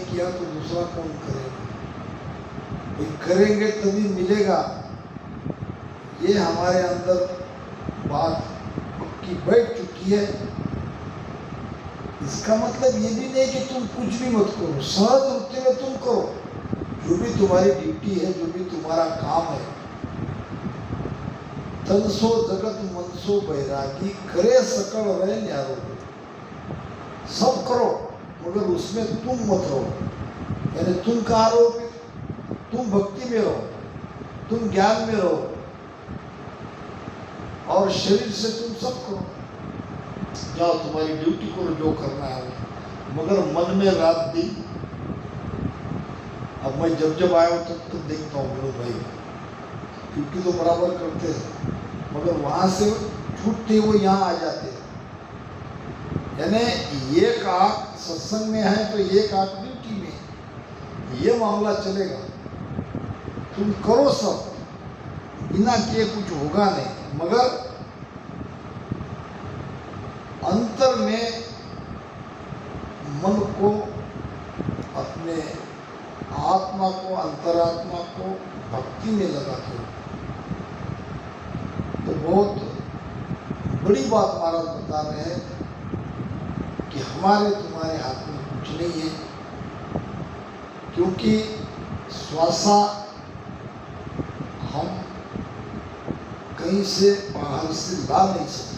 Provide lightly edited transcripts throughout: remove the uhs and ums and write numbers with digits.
किया तो दूसरा कौन करेगा? भाई करेंगे तभी मिलेगा। ये हमारे अंदर बात पक्की बैठ चुकी है। इसका मतलब ये भी नहीं कि तुम कुछ भी मत करो, सहज रूप में तुम करो जो भी तुम्हारी ड्यूटी है, जो भी तुम्हारा काम है। तनसो जगत मनसो बैरागी, करे सकल रहे न्यारो। सब करो मगर उसमें तुम मत रहो। यानी तुम कहाँ रहो? तुम भक्ति में रहो, तुम ज्ञान में रहो, और शरीर से तुम सब करो। जाओ तुम्हारी ड्यूटी करो, जो करना है, मगर मन में रात दिन। अब मैं जब आया हूँ तब देखता हूँ विनोद भाई ड्यूटी तो बराबर करते हैं, मगर वहां से छूटते वो यहाँ आ जाते हैं। यानी एक आंख सत्संग में है तो एक आंख ड्यूटी में, ये मामला चलेगा। तुम करो सब, बिना किए कुछ होगा नहीं, मगर अंतर में मन को, अपने आत्मा को, अंतरात्मा को भक्ति में लगा के, तो बहुत बड़ी बात महाराज बता रहे हैं कि हमारे तुम्हारे हाथ में कुछ नहीं है, क्योंकि श्वासा हम कहीं से बाहर से ला नहीं सकते।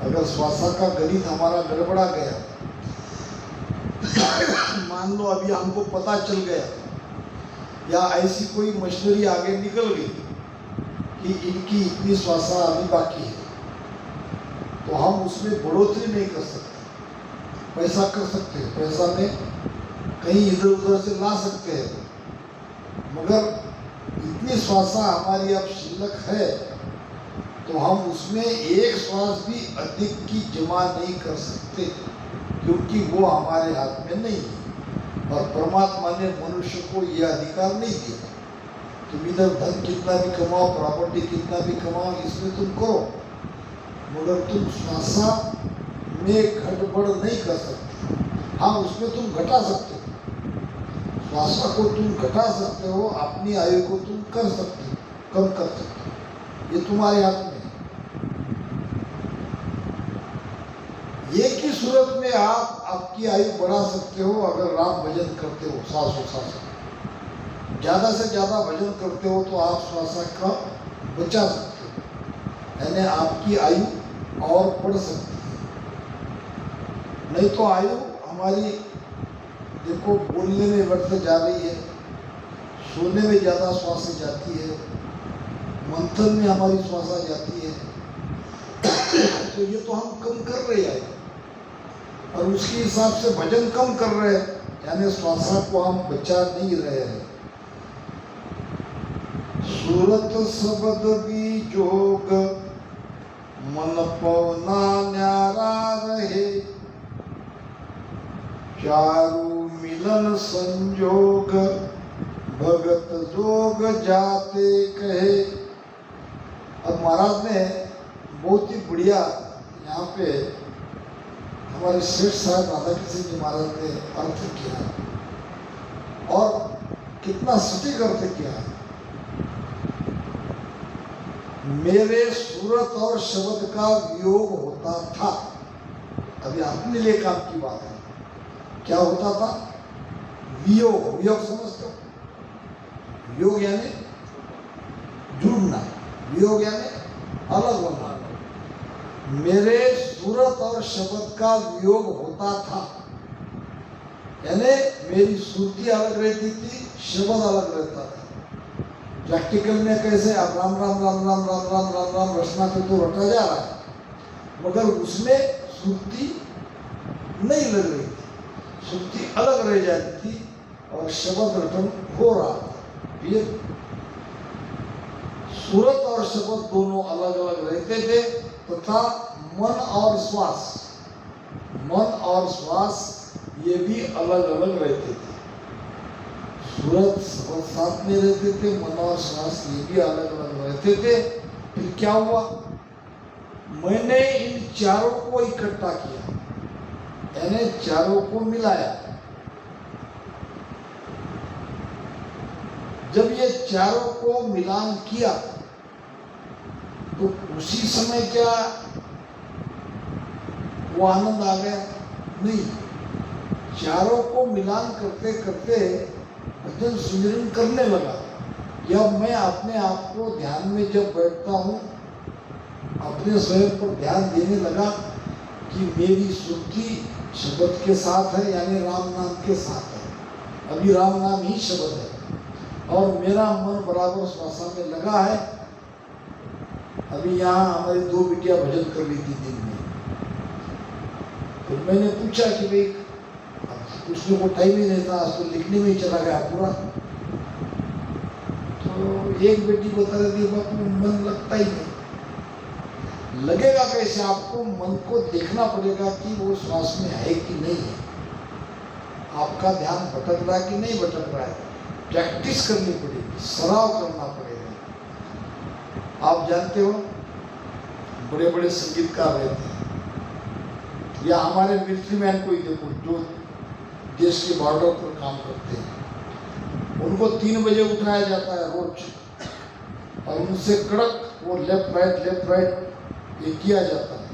अगर श्वासा का गणित हमारा गड़बड़ा गया, मान लो अभी हमको पता चल गया, या ऐसी कोई मशीनरी आगे निकल गई कि इनकी इतनी श्वासा अभी बाकी है, तो हम उसमें बढ़ोतरी नहीं कर सकते। पैसा कर सकते हैं, पैसा में कहीं इधर उधर से ला सकते हैं, मगर इतनी श्वासा हमारी अब शिल्लक है तो हम उसमें एक श्वास भी अधिक की जमा नहीं कर सकते, क्योंकि वो हमारे हाथ में नहीं है। और परमात्मा ने मनुष्य को यह अधिकार नहीं दिया। तुम इधर धन कितना भी कमाओ, प्रॉपर्टी कितना भी कमाओ, इसमें तुम करो, मगर तुम श्वासा में गड़बड़ नहीं कर सकते। हाँ, उसमें तुम घटा सकते हो, श्वासा को तुम घटा सकते हो, अपनी आयु को तुम कर सकते हो, कम कर सकते हो, ये तुम्हारे हाथ में। एक ही सूरत में आप आपकी आयु बढ़ा सकते हो अगर आप भजन करते हो, श्वासोच्छ्वास ज़्यादा से ज़्यादा भजन करते हो तो आप श्वासा का बचा सकते हो, यानी आपकी आयु और बढ़ सकती है। नहीं तो आयु हमारी देखो बोलने में बढ़ते जा रही है, सोने में ज़्यादा श्वास जाती है, मंथन में हमारी श्वासा जाती है, तो ये तो हम कम कर रहे हैं और उसके हिसाब से भजन कम कर रहे हैं, यानी श्वासा को हम बचा नहीं रहे हैं। सूरत शब्द भी जोग, मन पवना न्यारा रहे, चारु मिलन संजोग, भगत जोग जाते कहे। अब महाराज ने बहुत ही बढ़िया यहाँ पे हमारे श्रेष्ठ साहब राधा कृष्ण जी महाराज ने अर्थ किया, और कितना सटीक अर्थ किया। मेरे सूरत और शब्द का वियोग होता था। अभी अपने लिए काम की बात है, क्या होता था? वियोग। वियोग समझते हो? वियोग यानी जुड़ना, वियोग यानी अलग होना। मेरे सूरत और शब्द का वियोग होता था, यानी मेरी सुरती अलग रहती थी, शब्द अलग रहता था। प्रैक्टिकल में कैसे अब राम राम राम राम राम राम राम राम रचना पे तो रटा जा रहा है, मगर उसमें सुरती नहीं लग रही थी, सुरती अलग रह जाती थी और शब्द रटन हो रहा था। ये सूरत और शब्द दोनों अलग अलग रहते थे, तथा मन और श्वास, मन और श्वास ये भी अलग अलग रहते थे। सूरत शब्द साथ में रहते थे, मन और श्वास ये भी अलग अलग रहते थे। फिर क्या हुआ? मैंने इन चारों को इकट्ठा किया, यानी चारों को मिलाया, जब ये चारों को मिलान किया तो उसी समय क्या वो आनंद आ गया? नहीं, चारों को मिलान करते करते भजन सुमिरन करने लगा। जब मैं अपने आप को ध्यान में जब बैठता हूँ, अपने स्वयं पर ध्यान देने लगा कि मेरी सुधि शब्द के साथ है, यानी राम नाम के साथ है। अभी राम नाम ही शब्द है और मेरा मन बराबर श्वासा में लगा है। अभी यहाँ हमारी 2 बिटिया भजन कर रही थी दिन में, तो मैंने पूछा कि भाई पूछने को टाइम ही नहीं था, आज तो लिखने में ही चला गया पूरा। तो एक बेटी बता रही थी, बापू मन लगता ही नहीं। लगेगा कैसे? आपको मन को देखना पड़ेगा कि वो श्वास में है कि नहीं है, आपका ध्यान भटक रहा है कि नहीं भटक रहा है। प्रैक्टिस करनी पड़ेगी, सराव करना पड़ेगा। आप जानते हो, बड़े बड़े संगीतकार रहते हैं, या हमारे मिलिट्री मैन को ही देखो जो देश के बॉर्डर पर काम करते हैं, उनको 3 बजे उठाया जाता है रोज, और उनसे कड़क वो लेफ्ट राइट ये किया जाता है।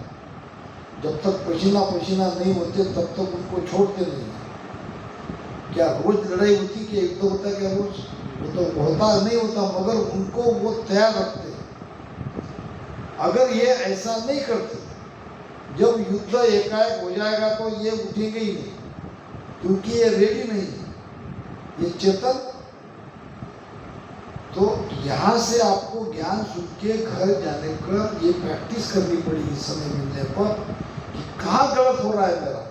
जब तक पसीना नहीं होते तब तक उनको छोड़ते नहीं। क्या रोज लड़ाई होती कि एक दो होता? क्या रोज? वो तो होता नहीं होता, मगर उनको वो तैयार रखते हैं। अगर ये ऐसा नहीं करते, जब युद्ध एकाएक हो जाएगा तो ये उठेंगे ही नहीं, क्योंकि ये रेडी नहीं है, ये चेतन। तो यहाँ से आपको ज्ञान सुन के घर जाने पर ये प्रैक्टिस करनी पड़ेगी समय मिलने पर कि कहाँ गलत हो रहा है मेरा।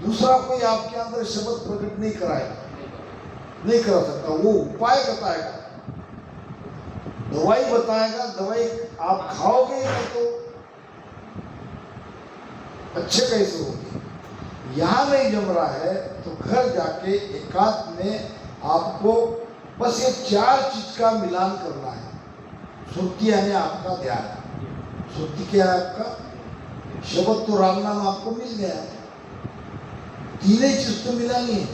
दूसरा कोई आपके अंदर शब्द प्रकट नहीं कराएगा, नहीं करा सकता। वो उपाय बताएगा, दवाई बताएगा। दवाई आप खाओगे नहीं तो अच्छे कैसे होगी? यहाँ नहीं जम रहा है तो घर जाके एकांत में आपको बस ये 4 चीज का मिलान करना है। श्रुति यानी आपका ध्यान। श्रुति क्या है? आपका शब्द तो राम नाम आपको मिल गया, 3 ही चीज तो मिलानी है।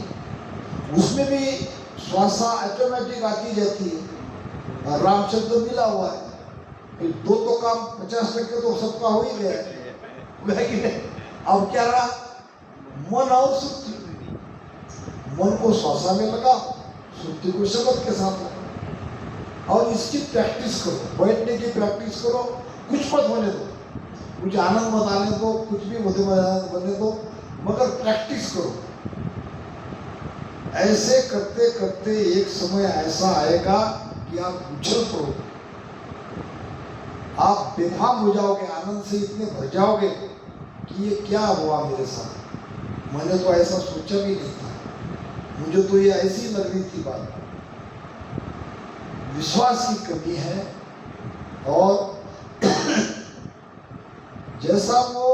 उसमें भी श्वासा ऑटोमेटिक आती जाती है और राम शब्द मिला हुआ है। फिर 2 तो काम 50% तो सबका हो ही गया है कि नहीं? अब क्या रहा? मन और श्रुति। मन को श्वासा में लगा, श्रुति को शब्द के साथ लगा, और इसकी प्रैक्टिस करो। बैठने की प्रैक्टिस करो। कुछ मत होने दो, कुछ आनंद मत आने दो, कुछ भी बने दो, मगर प्रैक्टिस करो। ऐसे करते करते एक समय ऐसा आएगा कि आप उछल पड़ोगे, आप बेफाम हो जाओगे, आनंद से इतने भर जाओगे कि ये क्या हुआ मेरे साथ, मैंने तो ऐसा सोचा भी नहीं था, मुझे तो ये ऐसी लग रही थी बात। विश्वास की कमी है। और जैसा वो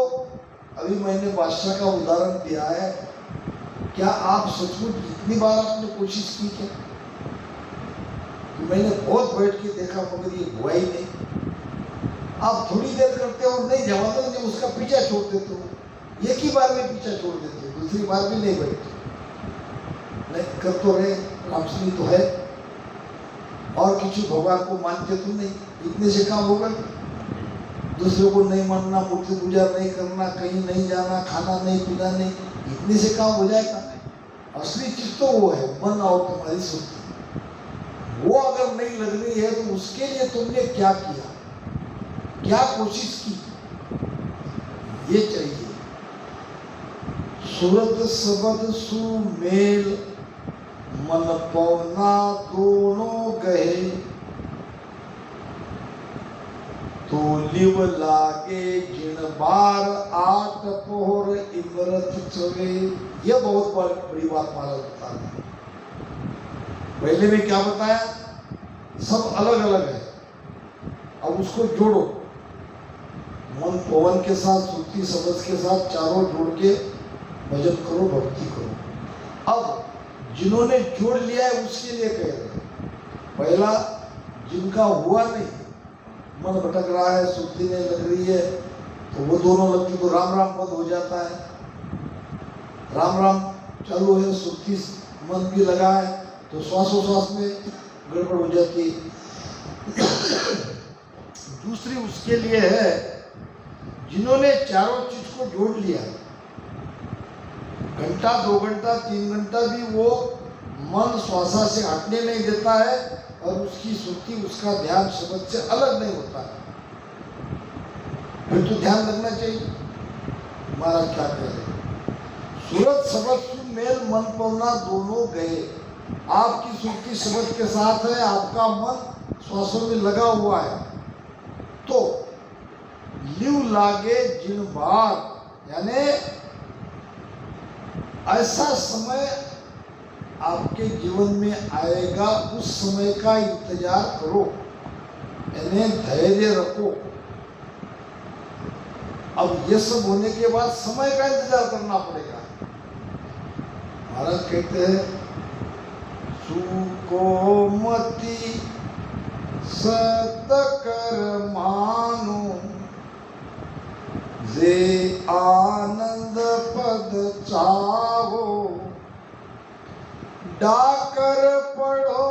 अभी मैंने बादशाह का उदाहरण दिया है, क्या आप सचमुच इतनी बार आपने कोशिश की क्या? तो मैंने बहुत बैठ के देखा मगर ये हुआ ही नहीं। आप थोड़ी देर करते हो, नहीं जमा तो नहीं, उसका पीछा छोड़ देते हो, एक ही बार में पीछा छोड़ देते हो, दूसरी बार भी नहीं बैठते। नहीं कर तो रहे, रामस्वामी तो है, और किसी भगवान को मानते तो नहीं, इतने से काम होगा। दूसरों को नहीं मानना, मूर्ति पूजा नहीं करना, कहीं नहीं जाना, खाना नहीं पीना नहीं, इतने से काम हो जाएगा। असली चीज तो वो है, मन और तुम्हारी सुधि। वो अगर नहीं लग रही है तो उसके लिए तुमने क्या किया, क्या कोशिश की, ये चाहिए। सूरत सबद सुमेल मन पवना दोनों गए, तो लिव लागे जिन बार 8 पोहर इमरत चले। यह बहुत बड़ी बात महाराज बता रहे हैं। पहले में क्या बताया? सब अलग अलग है, अब उसको जोड़ो। मन पवन के साथ, श्रुति शब्द के साथ, चारों जोड़ के भजन करो, भक्ति करो। अब जिन्होंने जोड़ लिया है उसके लिए कह रहे हैं। पहला, जिनका हुआ नहीं, मन भटक रहा है, श्रुति नहीं लग रही है, तो वो दोनों लगती तो राम राम बंद हो जाता है। राम राम चालू है, श्रुति मन भी लगा है, तो श्वासोश्वास में गड़बड़ हो जाती है। दूसरी उसके लिए है जिन्होंने चारों चीज को जोड़ लिया, घंटा 2 घंटा 3 घंटा भी वो मन श्वासा से हटने नहीं देता है और उसकी सुर्ती उसका ध्यान शब्द से अलग नहीं होता है, फिर तो ध्यान रखना चाहिए। हमारा क्या कह रहे, सूरत शब्द सुन मेल मन पवना दोनों गए। आपकी सुर्ती शब्द के साथ है, आपका मन श्वासों में लगा हुआ है, तो लिव लागे जिन बार, यानी ऐसा समय आपके जीवन में आएगा, उस समय का इंतजार करो, यानी धैर्य रखो। अब ये सब होने के बाद समय का इंतजार करना पड़ेगा। महाराज कहते हैं सुको मति सत कर मानो, जे आनंद पद चाहो, डाकर पढ़ो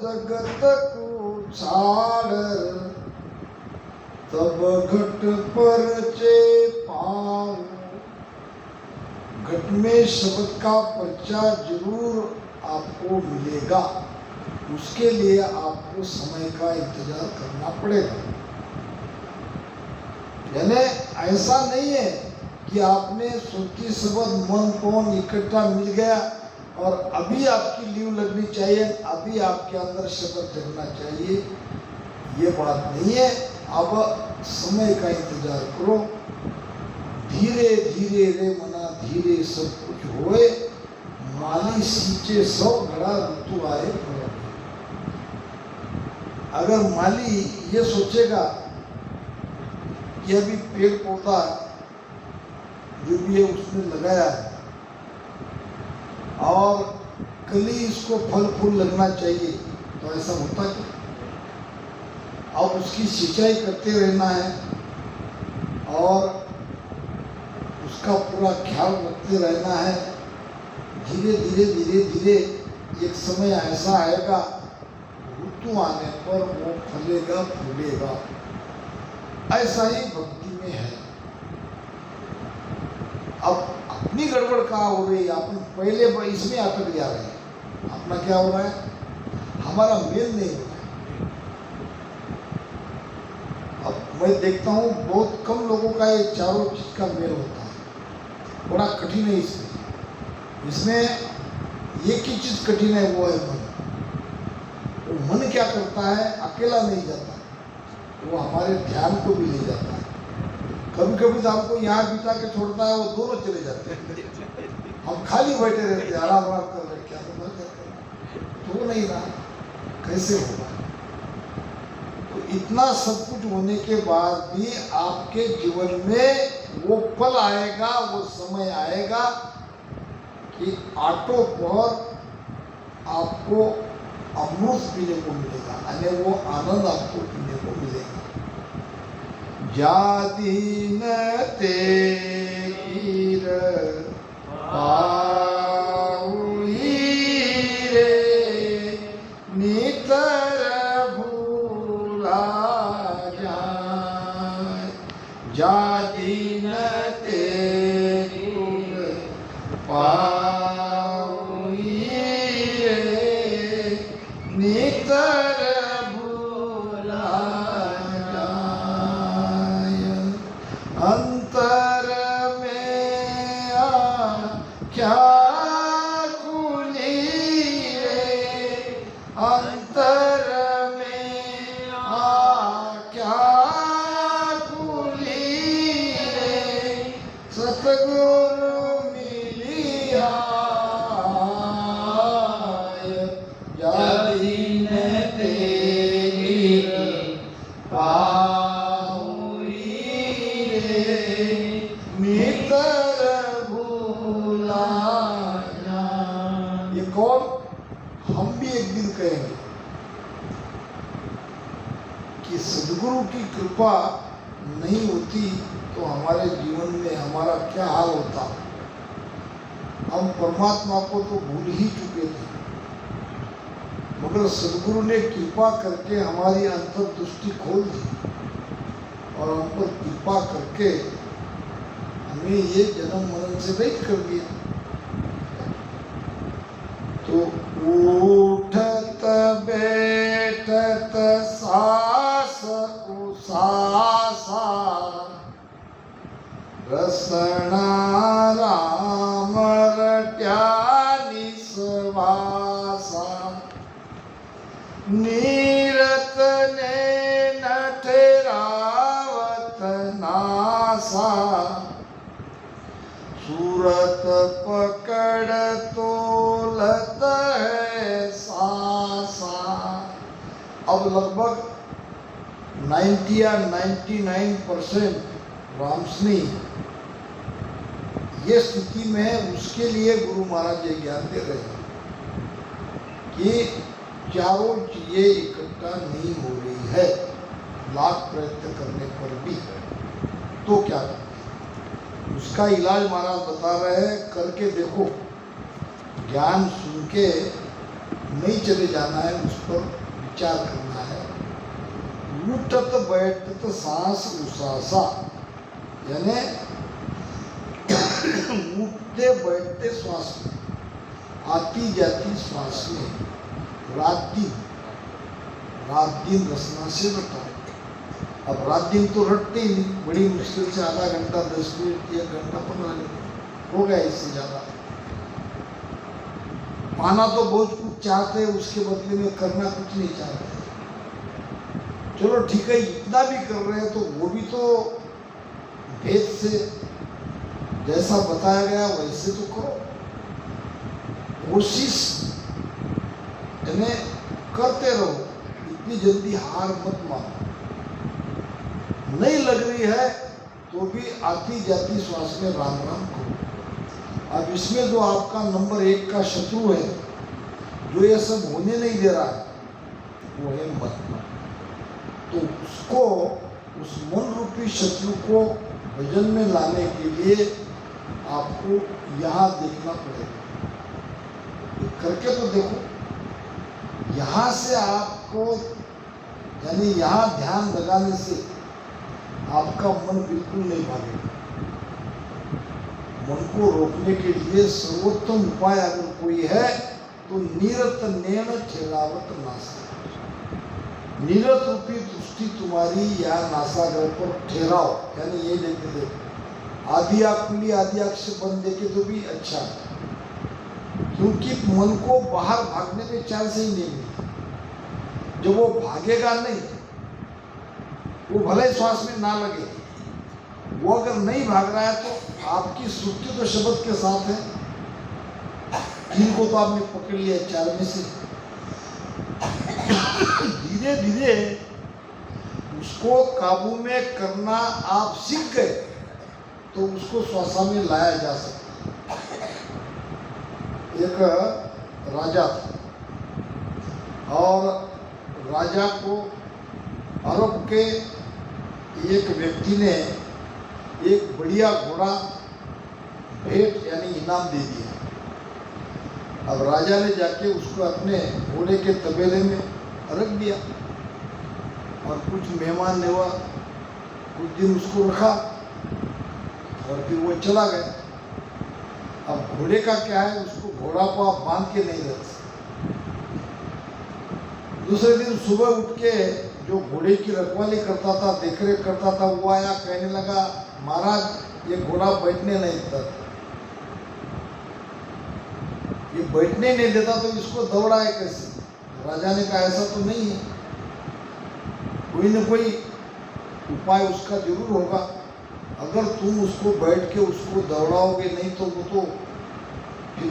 जगत को छाड़, तब घट पर चे पाओ। घट में शब्द का पर्चा जरूर आपको मिलेगा, उसके लिए आपको समय का इंतजार करना पड़ेगा। यानी ऐसा नहीं है कि आपने सुरती शब्द मन पवन इकट्ठा मिल गया और अभी आपकी लीव लगनी चाहिए, अभी आपके अंदर शब्द जगना चाहिए, ये बात नहीं है। अब समय का इंतजार करो, धीरे धीरे रे मना धीरे सब कुछ होए, माली सींचे सब घड़ा ऋतु आए फल। अगर माली ये सोचेगा कि अभी पेड़ पौधा जो भी है उसने लगाया है और कल ही इसको फल फूल लगना चाहिए, तो ऐसा होता क्या? अब उसकी सिंचाई करते रहना है और उसका पूरा ख्याल रखते रहना है। धीरे धीरे धीरे धीरे एक समय ऐसा आएगा, ऋतु आने पर वो फलेगा फूलेगा। ऐसा ही भक्ति में है। अब अपनी गड़बड़ कहाँ हो रही है, अपन पहले इसमें अटक जा रहे हैं। अपना क्या हो रहा है, हमारा मेल नहीं हो रहा है। अब मैं देखता हूँ बहुत कम लोगों का ये चारों चीज का मेल होता है, बड़ा कठिन है। इसमें एक ही चीज कठिन है, वो है मन। वो मन क्या करता है, अकेला नहीं जाता, वो हमारे ध्यान को भी ले जाता है। कभी कभी तो हमको यहाँ बिता के छोड़ता है, वो दोनों चले जाते हैं। हम खाली बैठे रहते हैं, आराम कर रहे, क्या तो नहीं रहा, कैसे होगा? तो इतना सब कुछ होने के बाद भी आपके जीवन में वो पल आएगा, वो समय आएगा कि आटो पर आपको अमृत पीने को मिलेगा, यानी वो आनंद आपको पीने को मिलेगा। जादीन तेर पाउई रे नितर भूला जाए, जादीन तेर पाउई रे नितर अंतर में क्या कुली रे, अंतर में क्या कुली रे, सतगुरु मिलिया जादीन तेरी हम भी एक दिन कहेंगे कि सदगुरु की कृपा नहीं होती तो हमारे जीवन में हमारा क्या हाल होता। हम परमात्मा को तो भूल ही चुके थे, मगर मगर सदगुरु ने कृपा करके हमारी अंतर्दृष्टि खोल दी और हम पर कृपा करके हमें ये जन्म मरण से रहित कर दिया। तो उठत बैठत सास उसासा रसना राम रट्या निसवासा नीरत ने नठरावत नासा सूरत पकड़ तोलत है सासा। अब लगभग 90 या 99% रामसनी ये स्थिति में उसके लिए गुरु महाराज ये ज्ञान दे रहे हैं कि चारों चीजें इकट्ठा नहीं हो रही है, लाख प्रयत्न करने पर भी, तो क्या करें? उसका इलाज महाराज बता रहे हैं, करके देखो। ज्ञान सुन के नहीं चले जाना है, उस पर विचार करना है। उठत बैठत सांस उसासा, यानी उठते बैठते श्वास में, आती जाती श्वास में, रात दिन रसना से रटा। अब रात दिन तो रटते ही नहीं, बड़ी मुश्किल से आधा घंटा 10 मिनट 1 घंटा 15 मिनट हो गया, इससे ज़्यादा पाना तो बहुत कुछ चाहते हैं, उसके बदले में करना कुछ नहीं चाहते। चलो ठीक है, इतना भी कर रहे हैं तो वो भी तो भेद से जैसा बताया गया वैसे तो करो, कोशिश यानी करते रहो, इतनी जल्दी हार मत मानो। नहीं लग रही है तो भी आती जाती श्वास में राम राम करो। अब इसमें जो आपका नंबर 1 का शत्रु है, जो ये सब होने नहीं दे रहा है, वो है मन। तो उसको, उस मन रूपी शत्रु को भजन में लाने के लिए आपको यहाँ देखना पड़ेगा। करके तो देखो, यहाँ से आपको, यानी यहाँ ध्यान लगाने से आपका मन बिल्कुल नहीं भागेगा। मन को रोकने के लिए सर्वोत्तम उपाय अगर कोई है तो नीरत नैन ठेलावत नासा, नीरत रूपी दृष्टि तुम्हारी या नासाग्र पर ठहराओ। यानी ये देखते देखो, आधी आँख खुली आधी आँख से बंद देखे तो भी अच्छा है, क्योंकि मन को बाहर भागने में चांस ही नहीं मिलता। जब वो भागेगा नहीं, वो भले श्वास में ना लगे, वो अगर नहीं भाग रहा है तो आपकी श्रुति तो शब्द के साथ है। 3 को तो आपने पकड़ लिया, 4 में से धीरे धीरे उसको काबू में करना आप सीख गए तो उसको श्वासा में लाया जा सकता है। एक राजा था और राजा को अरब के एक व्यक्ति ने एक बढ़िया घोड़ा भेंट यानी इनाम दे दिया। अब राजा ने जाके उसको अपने घोड़े के तबेले में रख दिया और कुछ मेहमान नेवा कुछ दिन उसको रखा और फिर वो चला गया। अब घोड़े का क्या है, उसको घोड़ा को आप बांध के नहीं रख सकते। दूसरे दिन सुबह उठ के जो घोड़े की रखवाली करता था, देखरेख करता था, वो आया, कहने लगा महाराज ये घोड़ा बैठने नहीं देता, ये बैठने नहीं देता तो इसको दौड़ाए कैसे? राजा ने कहा ऐसा तो नहीं है, कोई न कोई उपाय उसका जरूर होगा। अगर तुम उसको बैठ के उसको दौड़ाओगे नहीं तो वो तो फिर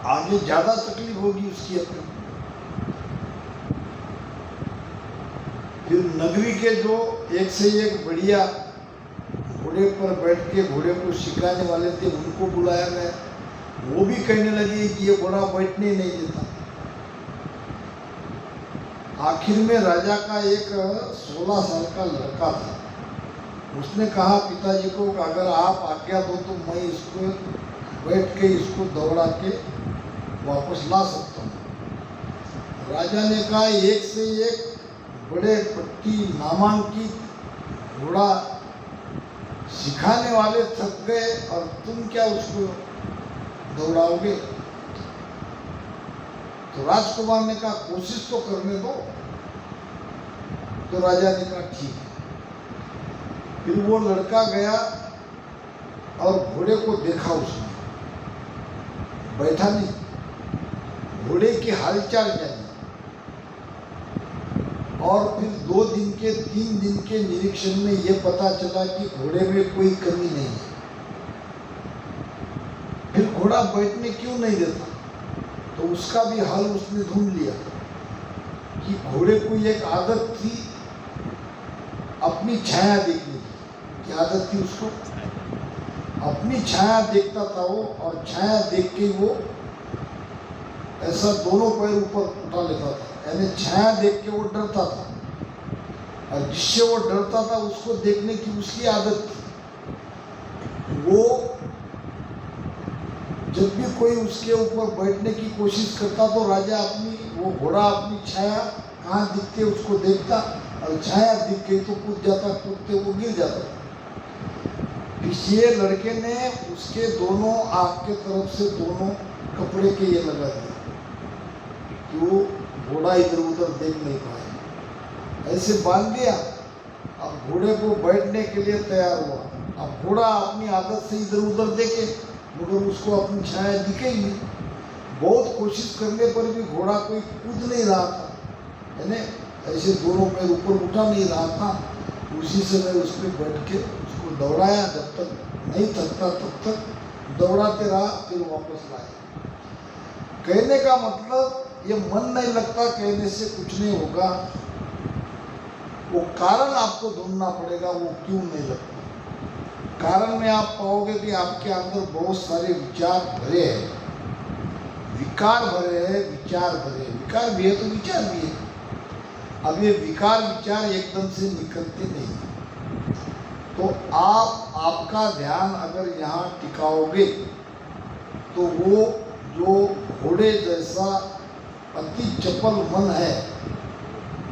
आगे ज्यादा तकलीफ होगी उसकी अपनी। फिर नगरी के जो एक से एक बढ़िया घोड़े पर बैठ के घोड़े को सिखाने वाले थे उनको बुलाया गया। वो भी कहने लगे कि ये घोड़ा बैठने नहीं देता। आखिर में राजा का एक 16 साल का लड़का था, उसने कहा पिताजी को अगर आप आज्ञा दो तो मैं इसको बैठ के इसको दौड़ा के वापस ला सकता हूँ। राजा ने कहा, एक से एक बड़े पट्टी नामांकित घोड़ा सिखाने वाले थक गए और तुम क्या उसको दौड़ाओगे? तो राजकुमार ने कहा, कोशिश तो करने दो। तो राजा ने कहा, ठीक है। फिर वो लड़का गया और घोड़े को देखा उसने, बैठा नहीं, घोड़े की हालचाल जानी। और फिर 2 दिन के 3 दिन के निरीक्षण में ये पता चला कि घोड़े में कोई कमी नहीं है। फिर घोड़ा बैठने क्यों नहीं देता, तो उसका भी हल उसने ढूंढ लिया कि घोड़े को एक आदत थी अपनी छाया देखने की। क्या आदत थी उसको? अपनी छाया देखता था वो, और छाया देख के वो ऐसा दोनों पैर ऊपर उठा लेता था, यानी छाया देख के वो डरता था, और जिससे वो डरता था उसको देखने की उसकी आदत थी। वो जब भी कोई उसके ऊपर बैठने की कोशिश करता तो राजा वो घोड़ा अपनी छाया कहाँ दिखते उसको देखता, और छाया दिख गई तो कूद जाता, कूदते वो गिर जाता। पिछले लड़के ने उसके दोनों आँख के तरफ से दोनों कपड़े के ये लगा दिए कि वो घोड़ा इधर उधर देख नहीं पाए, ऐसे बांध दिया। अब घोड़े को बैठने के लिए तैयार हुआ। अब घोड़ा अपनी आदत से इधर उधर देखे, मगर उसको अपनी छाया दिखे ही नहीं। बहुत कोशिश करने पर भी घोड़ा कोई कूद नहीं रहा था, यानी ऐसे दोनों पैर ऊपर उठा नहीं रहा था। उसी समय उस पर बैठ के उसको दौड़ाया, जब तक नहीं थकता तब तक दौड़ाते रहा, फिर वापस लाया। कहने का मतलब, ये मन नहीं लगता कहने से कुछ नहीं होगा, वो कारण आपको ढूंढना पड़ेगा, वो क्यों नहीं लगता। कारण में आप पाओगे कि आपके अंदर बहुत सारे विचार भरे हैं, विकार भरे हैं, विचार भरे हैं। विकार भी है तो विचार भी है। अब ये विकार विचार एकदम से निकलते नहीं, तो आपका ध्यान अगर यहाँ टिकाओगे तो वो जो घोड़े जैसा अति चपल मन है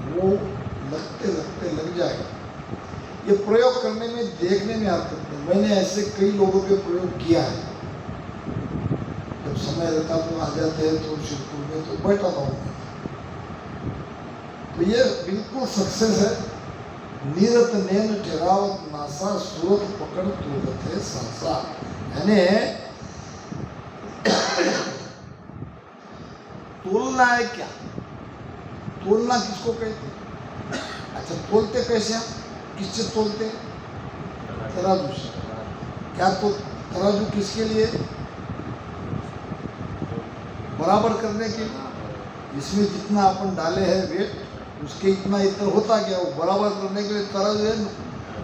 वो लगते लगते लग जाएगा। ये प्रयोग करने में, देखने में हरकत नहीं। मैंने ऐसे कई लोगों पे प्रयोग किया है। जब समय रहता तो आ जाते हैं तो शिवपुर में तो बैठा था मैं, तो ये बिल्कुल सक्सेस है। नीरत नैन ठहरावत नासा सूरत पकड़ तुरत है सांसा, यानी तोलना है। क्या तोलना किसको कहते हैं? अच्छा, तोलते कैसे हम? किससे तोलते हैं? तराजू से। क्या तो तराजू किसके लिए? बराबर करने के लिए। इसमें जितना अपन डाले हैं वेट, उसके इतना होता क्या, वो बराबर करने के लिए तराजू है।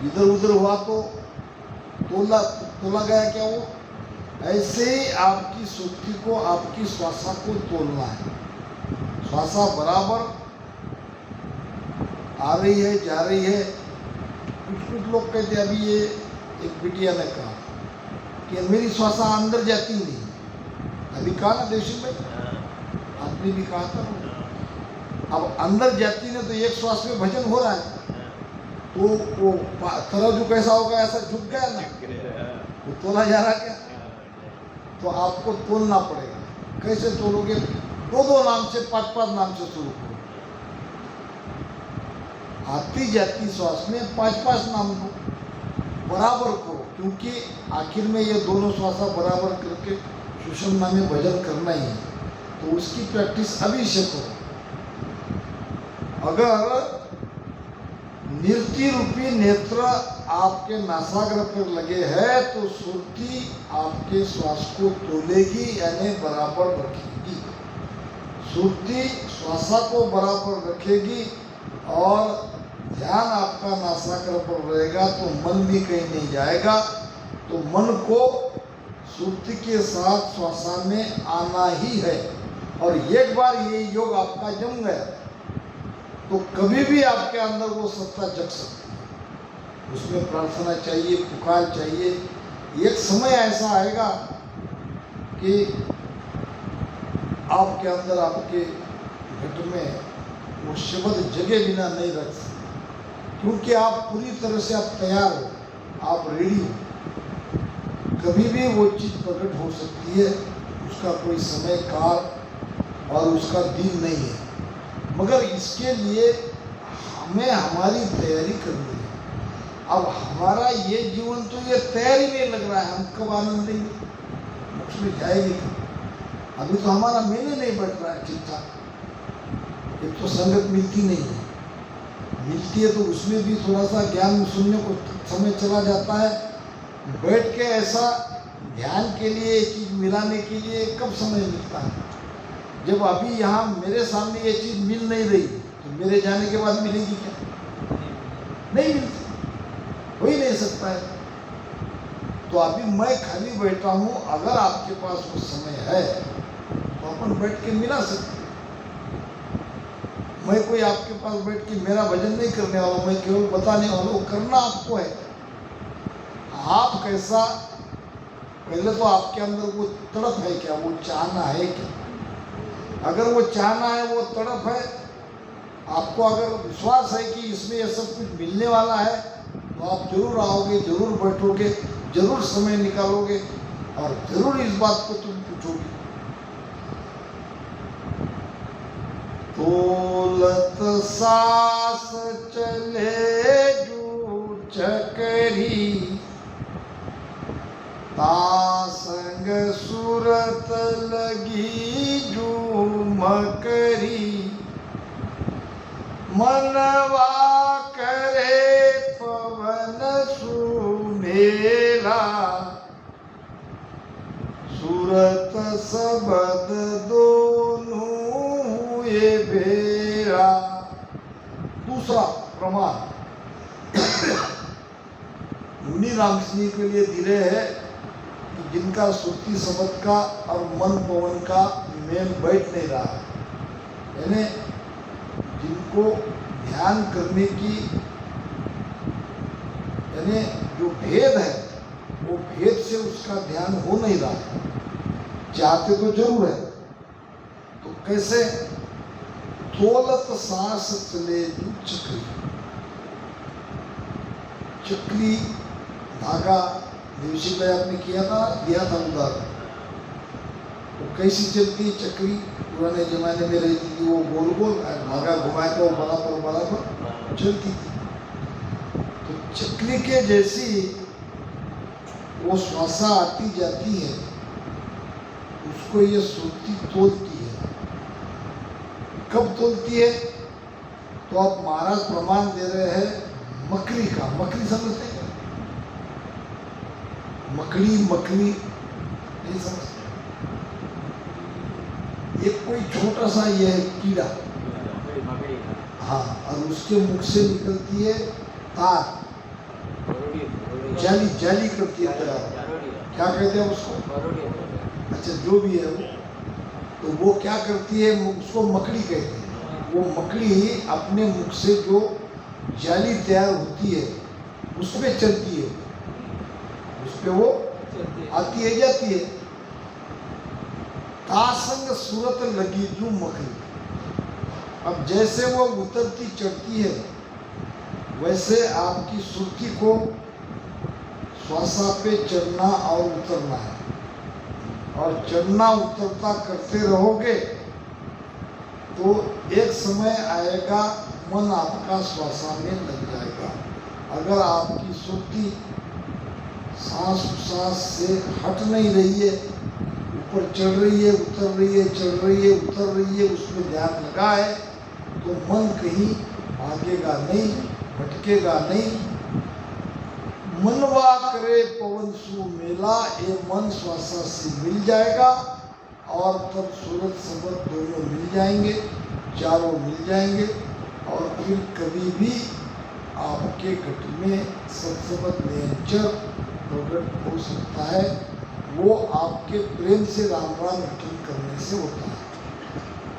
इधर उधर हुआ तो तोला गया क्या वो? ऐसे ही आपकी सुक्ति को, आपकी श्वासा को तोलना है। श्वासा बराबर आ रही है, जा रही है। कुछ लोग कहते हैं, अभी ये एक बिटिया ने कहा कि मेरी श्वासा अंदर जाती नहीं। अभी कहा ना देशी भाई, आपने भी कहा था। अब अंदर जाती ने तो एक श्वास में भजन हो रहा है, तो वो तराजू कैसा होगा? ऐसा झुक गया ना, वो तोला जा रहा क्या? तो आपको तोलना पड़ेगा। कैसे तोलोगे? 2-2 नाम से, 5-5 नाम से शुरू करो। आती जाती श्वास में 5-5 नाम दो, बराबर करो, क्योंकि आखिर में ये दोनों श्वासा बराबर करके सुषुम्ना में भजन करना ही है। तो उसकी प्रैक्टिस अभी से करो। अगर निर्ति रूपी नेत्र आपके नासाग्र पर लगे हैं तो सुरती आपके श्वास को तोलेगी, यानी बराबर रखेगी। सुरती श्वासा को बराबर रखेगी और ध्यान आपका नासाग्र पर रहेगा, तो मन भी कहीं नहीं जाएगा। तो मन को सुरती के साथ श्वासा में आना ही है। और एक बार ये योग आपका जम गया तो कभी भी आपके अंदर वो सत्ता जग सकती है। उसमें प्रार्थना चाहिए, पुकार चाहिए। एक समय ऐसा आएगा कि आपके अंदर, आपके घट में वो शब्द जगह बिना नहीं रख सकते, क्योंकि आप पूरी तरह से आप तैयार हो, आप रेडी हो। कभी भी वो चीज़ प्रकट हो सकती है, उसका कोई समय काल और उसका दिन नहीं है, मगर इसके लिए हमें हमारी तैयारी करनी है। अब हमारा ये जीवन तो ये तैयारी में लग रहा है, हम कब आनंद लेंगे, मोक्ष में जाएंगे कब? अभी तो हमारा मेले नहीं बैठ रहा है ठीक ठाक। एक तो संगत मिलती नहीं है, मिलती है तो उसमें भी थोड़ा सा ज्ञान सुनने को समय चला जाता है। बैठ के ऐसा ध्यान के लिए, चीज़ मिलाने के लिए कब समय मिलता है? जब अभी यहाँ मेरे सामने ये चीज़ मिल नहीं रही तो मेरे जाने के बाद मिलेगी क्या? नहीं मिलती, हो ही नहीं सकता है। तो अभी मैं खाली बैठा हूँ, अगर आपके पास वो समय है तो अपन बैठ के मिला सकते। मैं कोई आपके पास बैठ के मेरा भजन नहीं करने वाला, मैं केवल बताने वाला हूँ, करना आपको है। आप कैसा, पहले तो आपके अंदर वो तड़प है क्या, वो चाहना है क्या? अगर वो चाहना है, वो तड़प है, आपको अगर विश्वास है कि इसमें ये सब कुछ मिलने वाला है, तो आप जरूर आओगे, जरूर बैठोगे, जरूर समय निकालोगे और जरूर इस बात को तुम पूछोगे। तोलत सास चले जू चकरी, तासंग सूरत लगी जू मकरी, मनवा करे पवन सुमेला, सूरत सबद दोनों हुए बेरा। दूसरा प्रमाण मुनि राम सिंह के लिए दिले है कि जिनका श्रुति शब्द का और मन पवन का मेल बैठ नहीं रहा है, यानी जिनको ध्यान करने की, यानी जो भेद है वो भेद से उसका ध्यान हो नहीं रहा है। चाहते तो जरूर है, तो कैसे? तोलत सांस चले चक्री, चक्री धागा देवशी भाई आपने दिया था उदाहरण। तो कैसी चलती है चक्री? पुराने जमाने में रहती थी, वो गोल गोल धागा घुमा के वो बराबर चलती थी। तो चक्री के जैसी वो श्वासा आती जाती है, उसको ये सुरती तोलती है। कब तोलती है? तो आप महाराज प्रमाण दे रहे हैं मकड़ी का। मकड़ी समझते हैं? मकड़ी नहीं समझते? ये कोई छोटा सा ये है कीड़ा, हाँ, और उसके मुख से निकलती है तार, जाली करती है तैयार। क्या कहते हैं उसको? अच्छा, जो भी है वो, तो वो क्या करती है, उसको मकड़ी कहते हैं। वो मकड़ी अपने मुख से जो जाली तैयार होती है उस पर चलती है, उस पर वो आती है जाती है। तासंग सूरत लगी जू मकड़ी। अब जैसे वो उतरती चढ़ती है, वैसे आपकी सुरती को श्वासा पे चढ़ना और उतरना है, और चढ़ना उतरता करते रहोगे तो एक समय आएगा मन आपका श्वासा में लग जाएगा। अगर आपकी सुरती सांस सांस से हट नहीं रही है, ऊपर चढ़ रही है, उतर रही है, चढ़ रही है, उतर रही है, उसमें ध्यान लगा है, तो मन कहीं भागेगा नहीं, भटकेगा नहीं। मनवा करे पवन सु मेला, ये मन श्वासा से मिल जाएगा और तब सूरत शब्द दोनों मिल जाएंगे, चारों मिल जाएंगे, और फिर कभी भी आपके घट में सत्सबद नियंचर प्रकट हो सकता है। वो आपके प्रेम से राम राम रटन करने से होता है।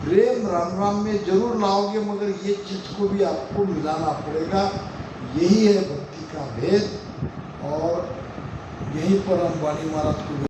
प्रेम राम राम में जरूर लाओगे, मगर ये चीज को भी आपको मिलाना पड़ेगा। यही है भक्ति का भेद, और यहीं पर हम वाणी महाराज को